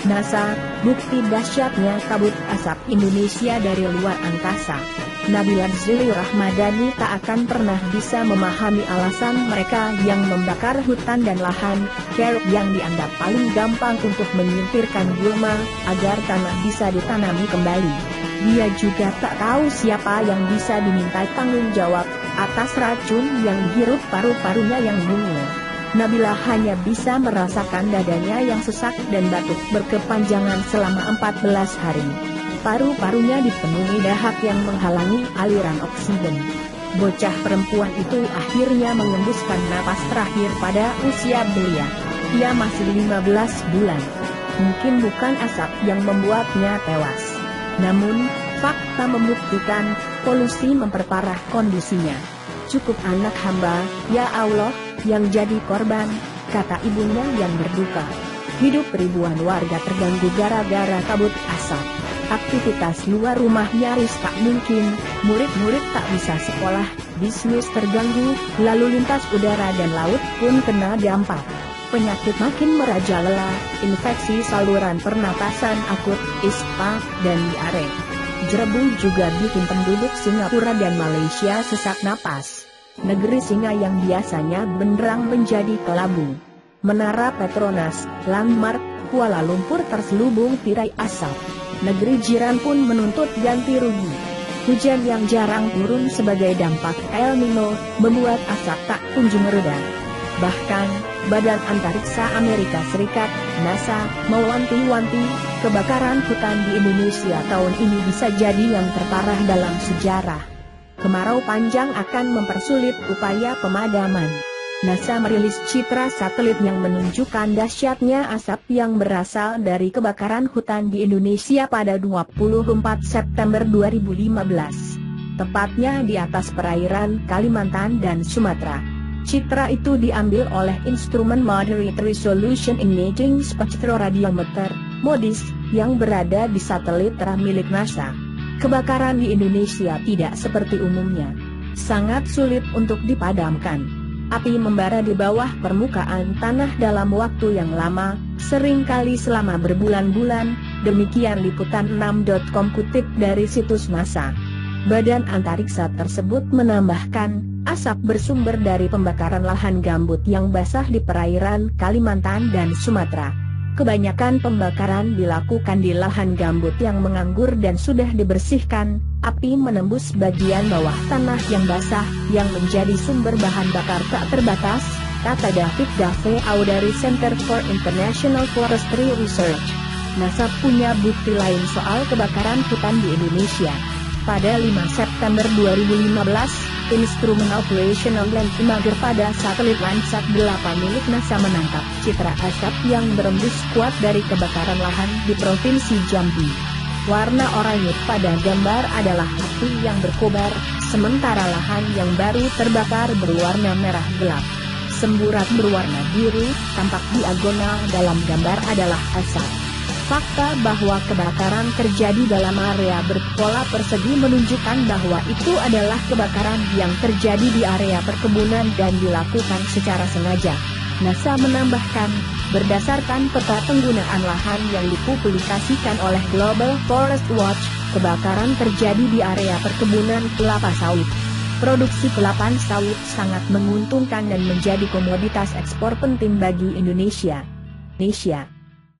NASA, bukti dahsyatnya kabut asap Indonesia dari luar angkasa. Nabila Zili Rahmadani tak akan pernah bisa memahami alasan mereka yang membakar hutan dan lahan, keruk yang dianggap paling gampang untuk menyingkirkan gulma, agar tanah bisa ditanami kembali. Dia juga tak tahu siapa yang bisa dimintai tanggung jawab atas racun yang dihirup paru-parunya yang mungil. Nabila hanya bisa merasakan dadanya yang sesak dan batuk berkepanjangan selama 14 hari. Paru-parunya dipenuhi dahak yang menghalangi aliran oksigen. Bocah perempuan itu akhirnya mengembuskan napas terakhir pada usia belia. Ia masih 15 bulan. Mungkin bukan asap yang membuatnya tewas. Namun, fakta membuktikan polusi memperparah kondisinya. Cukup anak hamba, ya Allah, yang jadi korban, kata ibunya yang berduka. Hidup ribuan warga terganggu gara-gara kabut asap. Aktivitas luar rumah nyaris tak mungkin, murid-murid tak bisa sekolah, bisnis terganggu, lalu lintas udara dan laut pun kena dampak. Penyakit makin merajalela, infeksi saluran pernapasan akut, ispa, dan diare. Jerebu juga bikin penduduk Singapura dan Malaysia sesak napas. Negeri singa yang biasanya benderang menjadi kelabu. Menara Petronas, Landmark, Kuala Lumpur terselubung tirai asap. Negeri jiran pun menuntut ganti rugi. Hujan yang jarang turun sebagai dampak El Nino membuat asap tak kunjung reda. Bahkan, Badan Antariksa Amerika Serikat, NASA, mewanti-wanti, kebakaran hutan di Indonesia tahun ini bisa jadi yang terparah dalam sejarah. Kemarau panjang akan mempersulit upaya pemadaman. NASA merilis citra satelit yang menunjukkan dahsyatnya asap yang berasal dari kebakaran hutan di Indonesia pada 24 September 2015. Tepatnya di atas perairan Kalimantan dan Sumatera. Citra itu diambil oleh instrumen Moderate Resolution Imaging Spectroradiometer, MODIS, yang berada di satelit Terra milik NASA. Kebakaran di Indonesia tidak seperti umumnya. Sangat sulit untuk dipadamkan. Api membara di bawah permukaan tanah dalam waktu yang lama, seringkali selama berbulan-bulan, demikian liputan6.com kutip dari situs NASA. Badan antariksa tersebut menambahkan, asap bersumber dari pembakaran lahan gambut yang basah di perairan Kalimantan dan Sumatera. Kebanyakan pembakaran dilakukan di lahan gambut yang menganggur dan sudah dibersihkan. Api menembus bagian bawah tanah yang basah, yang menjadi sumber bahan bakar tak terbatas, kata David Davao dari Center for International Forestry Research. NASA punya bukti lain soal kebakaran hutan di Indonesia. Pada 5 September 2015, instrumen Operational Land Imager pada satelit Landsat 8 milik NASA menangkap citra asap yang berembus kuat dari kebakaran lahan di Provinsi Jambi. Warna oranye pada gambar adalah api yang berkobar, sementara lahan yang baru terbakar berwarna merah gelap. Semburat berwarna biru, tampak diagonal dalam gambar adalah asap. Fakta bahwa kebakaran terjadi dalam area berpola persegi menunjukkan bahwa itu adalah kebakaran yang terjadi di area perkebunan dan dilakukan secara sengaja. NASA menambahkan, berdasarkan peta penggunaan lahan yang dipublikasikan oleh Global Forest Watch, kebakaran terjadi di area perkebunan kelapa sawit. Produksi kelapa sawit sangat menguntungkan dan menjadi komoditas ekspor penting bagi Indonesia.